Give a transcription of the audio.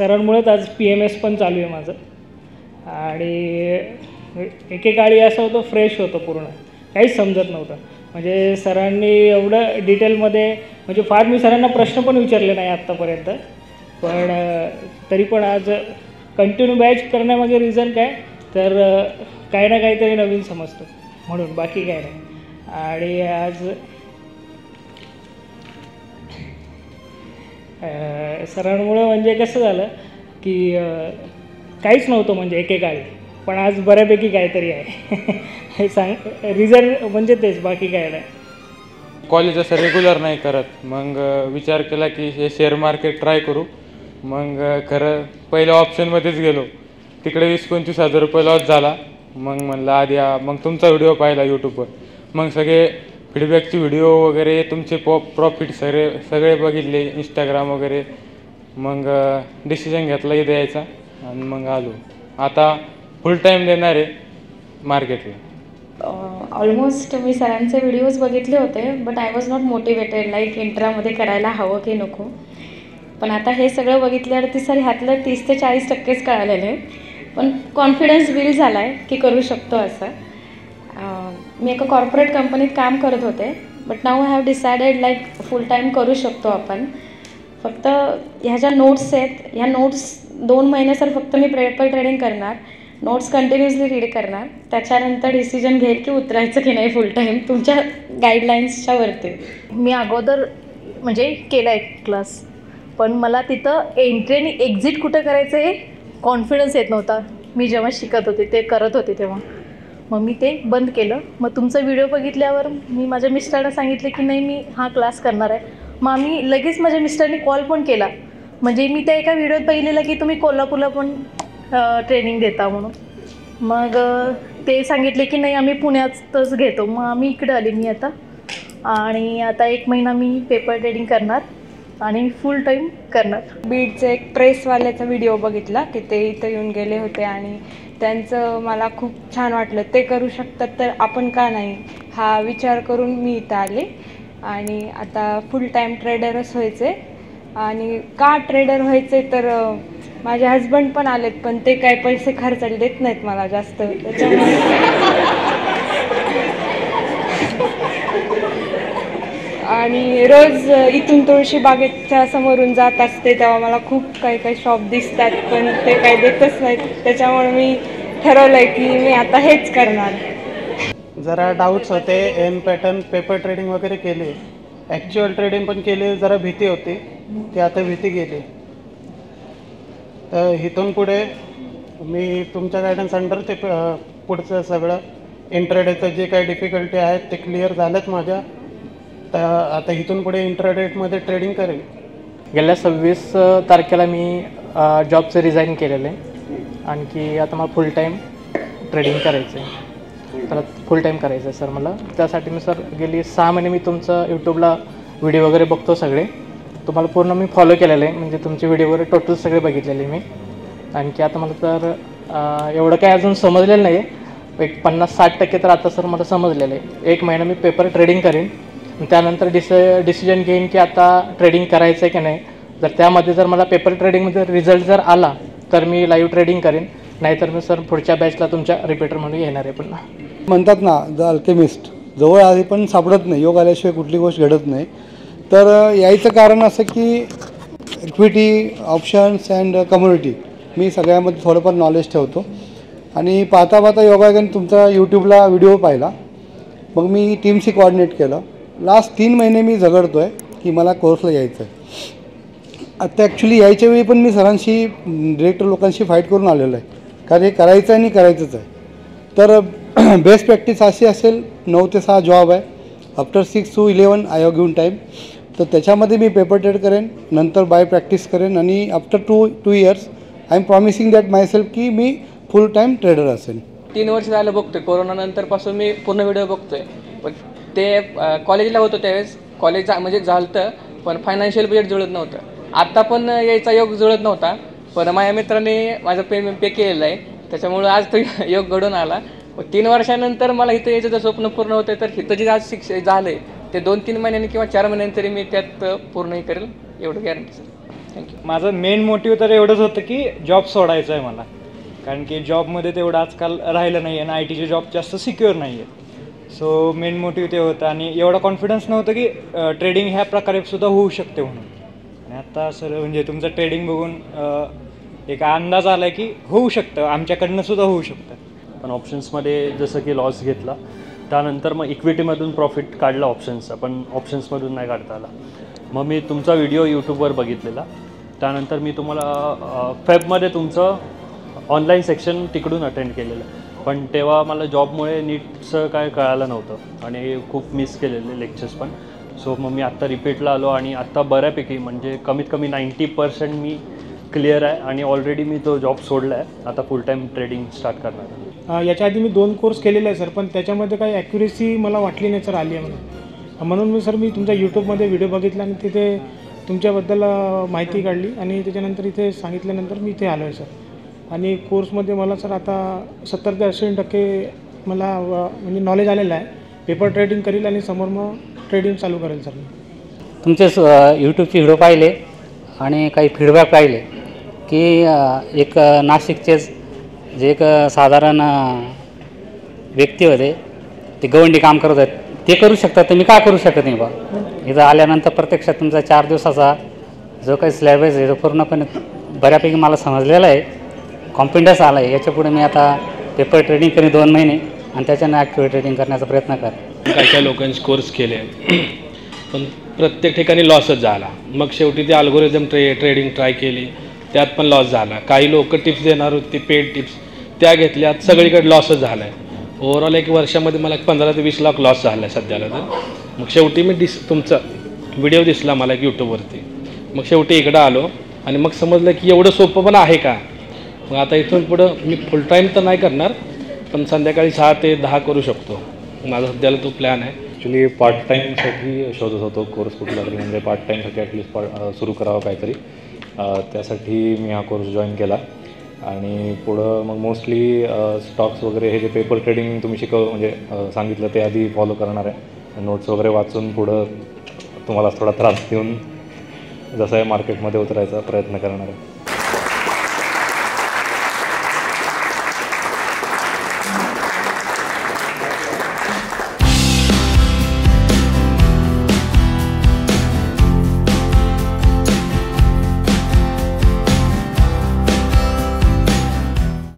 सरांमुळेच आज PMS पण चालू आहे माझं. आणि एकेकाळी असं होतं फ्रेश होतं, पूर्ण काहीच समजत नव्हतं. म्हणजे सरांनी एवढं डिटेलमध्ये, म्हणजे फार मी सरांना प्रश्न पण विचारले नाही आत्तापर्यंत, पण तरी पण आज कंटिन्यू बॅच करण्यामागे रिझन काय, तर काही ना काहीतरी नवीन समजतं म्हणून, बाकी काय नाही. आणि आज सरांमुळं म्हणजे कसं झालं की काहीच नव्हतं म्हणजे एकेकाळी, पण आज बऱ्यापैकी काहीतरी आहे. हे रिझन म्हणजे तेच, बाकी काय नाही. कॉलेज असं रेग्युलर नाही करत, मग विचार केला की हे शेअर मार्केट ट्राय करू. मग खरं पहिल्या ऑप्शनमध्येच गेलो, तिकडे 20-25 हजार रुपये लॉस झाला. मग म्हणलं आधी मग तुमचा व्हिडिओ पाहिला यूट्यूबवर, मग सगळे फीडबॅकचे व्हिडिओ वगैरे तुमचे प्रॉफिट सगळे बघितले इंस्टाग्राम वगैरे. मग डिसिजन घेतला इथे यायचा आणि मग आलो. आता फुल टाईम देणार आहे मार्केटला. ऑलमोस्ट मी सरांचे व्हिडिओज बघितले होते, but I was not motivated like इंट्रामध्ये करायला हवं की नको. पण आता हे सगळं बघितल्यावरती सर ह्यातलं 30 ते 40%च कळालेलं आहे. पण कॉन्फिडन्स बिल्ड झाला आहे की करू शकतो असं. मी एका कॉर्पोरेट कंपनीत काम करत होते, but now I have decided like full time करू शकतो आपण. फक्त ह्या ज्या नोट्स आहेत, ह्या नोट्स 2 महिने सर फक्त मी पेपर ट्रेडिंग करणार, नोट्स कंटिन्युअसली रीड करणार, त्याच्यानंतर डिसिजन घेईल की उतरायचं की नाही फुल टाईम तुमच्या गाईडलाईन्सच्या वरती. मी अगोदर म्हणजे केला एक क्लास, पण मला तिथं एंट्री आणि एक्झिट कुठं करायचं हे कॉन्फिडन्स येत नव्हता. मी जेव्हा शिकत होते ते करत होते तेव्हा, मग मी ते बंद केलं. मग तुमचा व्हिडिओ बघितल्यावर मी माझ्या मिस्टरांना सांगितले की नाही मी हा क्लास करणार आहे. मग आम्ही लगेच माझ्या मिस्टरनी कॉल पण केला, म्हणजे मी त्या एका व्हिडिओत पाहिलेलं की तुम्ही कोल्हापूरला पण ट्रेनिंग देता म्हणून. मग ते सांगितले की नाही आम्ही पुण्यातच घेतो. मग आम्ही इकडे आले मी आता, आणि आता 1 महिना मी पेपर ट्रेडिंग करणार आणि फुल टाईम करणार. बीडचं एक प्रेसवाल्याचा व्हिडिओ बघितला की ते इथं येऊन गेले होते आणि त्यांचं मला खूप छान वाटलं. ते करू शकतात तर आपण का नाही, हा विचार करून मी इथं आले. आणि आता फुल टाईम ट्रेडरच व्हायचं आहे. आणि का ट्रेडर व्हायचं आहे तर माझे हजबंड पण आलेत, पण ते काय पैसे खर्चायला देत नाहीत मला जास्त, त्याच्यामुळे आणि रोज इथून तुळशी बागेच्या समोरून जात असते तेव्हा मला खूप काही काही शॉप दिसतात, पण ते काही देतच नाहीत. त्याच्यामुळे मी ठरवलं आहे की मी आता हेच करणार. जरा डाऊट्स होते, एन पॅटर्न पेपर ट्रेडिंग वगैरे केले, ॲक्च्युअल ट्रेडिंग पण केले, जरा भीती होती, ती आता भीती गेली. तर इथून पुढे मी तुमच्या गायडन्स अंडर ते पुढचं सगळं इंटरडेचं जे काही डिफिकल्टी आहेत ते क्लिअर झाल्यात माझ्या. तर आता इथून पुढे इंटरडेटमध्ये ट्रेडिंग करेन. गेल्या 26 तारखेला मी जॉबचं रिझाईन केलेलं आहे, आणखी आता मला फुल टाईम ट्रेडिंग करायचं आहे. तर फुल टाईम करायचं आहे सर मला. त्यासाठी मी सर गेली 6 महिने मी तुमचं यूट्यूबला व्हिडिओ वगैरे बघतो सगळे, तुम्हाला पूर्ण मी फॉलो केलेलं आहे. म्हणजे तुमचे व्हिडिओ वगैरे टोटल सगळे बघितलेले मी. आणखी आता मला तर एवढं काय अजून समजलेलं नाही आहे, एक 50-60% तर आता सर मला समजलेलं आहे. 1 महिना मी पेपर ट्रेडिंग करेन, त्यानंतर डिसिजन घेईन की आता ट्रेडिंग करायचं आहे की नाही. जर त्यामध्ये जर मला पेपर ट्रेडिंगमध्ये रिझल्ट जर आला तर मी लाईव्ह ट्रेडिंग करेन, नाहीतर मी सर पुढच्या बॅचला तुमच्या रिपीटर म्हणून येणार आहे. पुन्हा म्हणतात ना द अल्केमिस्ट, जवळ आधी पण सापडत नाही, योग आल्याशिवाय कुठली गोष्ट घडत नाही. तर यायचं कारण असं की इक्विटी, ऑप्शन्स अँड कम्युनिटी मी सगळ्यामध्ये थोडंफार नॉलेज ठेवतो. आणि पाहता पाहता योगायोगाने तुमचा यूट्यूबला व्हिडिओ पाहिला, मग मी टीमशी कोऑर्डिनेट केलं. लास्ट 3 महिने मी झगडतो आहे की मला कोर्सला यायचं आहे. आता ॲक्च्युली यायच्या वेळी पण मी सरांशी, डिरेक्टर लोकांशी फाईट करून आलेलो आहे, कारण हे करायचं आहे आणि करायचंच आहे. तर बेस्ट प्रॅक्टिस अशी असेल, 9 ते 6 जॉब आहे, after 6 to 11 I have given time. तर त्याच्यामध्ये मी पेपर ट्रेड करेन, नंतर बाय प्रॅक्टिस करेन, आणि after 2 years I am promising that myself की मी फुल टाईम ट्रेडर असेल. 3 वर्ष झालं बघतोय, कोरोनानंतरपासून मी पूर्ण व्हिडिओ बघतोय. पण ते कॉलेजला होतो त्यावेळेस कॉलेज म्हणजे झालं, पण फायनान्शियल बजेट जुळत नव्हतं. आत्ता पण यायचा योग जुळत नव्हता, पण माझ्या मित्राने माझं पेमेंट पे केलेलं आहे, त्याच्यामुळं आज तो योग घडून आला. 3 वर्षानंतर मला इथं यायचं जर स्वप्न पूर्ण होतं, तर इथं जे आज झालं आहे ते 2-3 महिन्यांनी किंवा 4 महिन्यांनी तरी मी त्यात पूर्णही करेल, एवढं गॅरंटी सर. थँक्यू. माझं मेन मोटिव्ह तर एवढंच होतं की जॉब सोडायचा आहे मला, कारण की जॉबमध्ये तेवढं आजकाल राहिलं नाही आहे आणि IT चे जॉब जास्त सिक्युअर नाही आहेत. सो मेन मोटिव्ह ते होतं आणि एवढा कॉन्फिडन्स नव्हतं की ट्रेडिंग ह्या प्रकारे सुद्धा होऊ शकते म्हणून. आणि आता सर म्हणजे तुमचं ट्रेडिंग बघून एक अंदाज आला की होऊ शकतं, आमच्याकडनं सुद्धा होऊ शकतं. पण ऑप्शन्समध्ये जसं की लॉस घेतला, त्यानंतर मग इक्विटीमधून प्रॉफिट काढला ऑप्शन्सचा, पण ऑप्शन्समधून नाही काढता आला. मग मी तुमचा व्हिडिओ यूट्यूबवर बघितलेला, त्यानंतर मी तुम्हाला फेबमध्ये तुमचं ऑनलाईन सेक्शन तिकडून अटेंड केलेलं, पण तेव्हा मला जॉबमुळे नीटचं काय कळालं नव्हतं आणि खूप मिस केलेले लेक्चर्स पण. सो मग मी आत्ता रिपीटला आलो आणि आत्ता बऱ्यापैकी म्हणजे कमीत कमी 90% मी क्लिअर आहे आणि ऑलरेडी मी तो जॉब सोडला आहे. आता फुल टाईम ट्रेडिंग स्टार्ट करणार आहे. याच्या आधी मी 2 कोर्स केलेले आहे सर, पण त्याच्यामध्ये काही ॲक्युरेसी मला वाटली नाही सर आली आहे म्हणून मी तुमचा यूट्यूबमध्ये व्हिडिओ बघितला आणि तिथे तुमच्याबद्दल माहिती काढली आणि त्याच्यानंतर इथे सांगितल्यानंतर मी इथे आलो आहे सर. आणि कोर्समध्ये मला सर आता 70 ते 80% मला म्हणजे नॉलेज आलेलं आहे. पेपर ट्रेडिंग करेल आणि समोर मग ट्रेडिंग चालू करेल सर. तुमचे यूट्यूबचे व्हिडिओ पाहिले आणि काही फीडबॅक पाहिले की एक नाशिकचेच जे एक साधारण व्यक्ती होते, ते गवंडी काम करत आहेत, ते करू शकतात, तर मी का करू शकत नाही बा. इथं आल्यानंतर प्रत्यक्षात तुमचा 4 दिवसाचा जो काही स्लॅबेज आहे तो पूर्णपणे बऱ्यापैकी मला समजलेला आहे, कॉन्फिडन्स आला आहे. याच्यापुढे मी आता पेपर ट्रेडिंग करेन 2 महिने आणि त्याच्यानं ॲक्टिव्ह ट्रेडिंग करण्याचा प्रयत्न करेन. काही लोकांचे कोर्स केले पण प्रत्येक ठिकाणी लॉसच झाला. मग शेवटी ते अल्गोरिदम ट्रेडिंग ट्राय केली, त्यात पण लॉस झाला. काही लोक टिप्स देणार होते, पेड टिप्स, त्या घेतल्यात, सगळीकडे लॉसच झाला आहे. ओव्हरऑल 1 वर्षामध्ये मला 15 ते 20 लाख लॉस झाला आहे सध्याला. तर मग शेवटी मी तुमचा व्हिडिओ दिसला मला यूट्यूबवरती, मग शेवटी इकडं आलो आणि मग समजलं की एवढं सोपं पण आहे का. मग आता इथून पुढं मी फुल टाईम तर नाही करणार, पण संध्याकाळी 6 ते 10 करू शकतो. माझा सध्याला तो प्लॅन आहे. ॲक्च्युली पार्ट टाईमसाठी शोधत होतो कोर्स कुठला तरी, म्हणजे पार्ट टाईमसाठी ॲटलिस्ट सुरू करावं काहीतरी. त्यासाठी मी हा कोर्स जॉईन केला आणि पुढं मग मोस्टली स्टॉक्स वगैरे हे जे पेपर ट्रेडिंग तुम्ही म्हणजे सांगितलं ते आधी फॉलो करणार आहे. नोट्स वगैरे वाचून पुढं तुम्हाला थोडा त्रास देऊन जसं आहे मार्केटमध्ये उतरायचा प्रयत्न करणार आहे.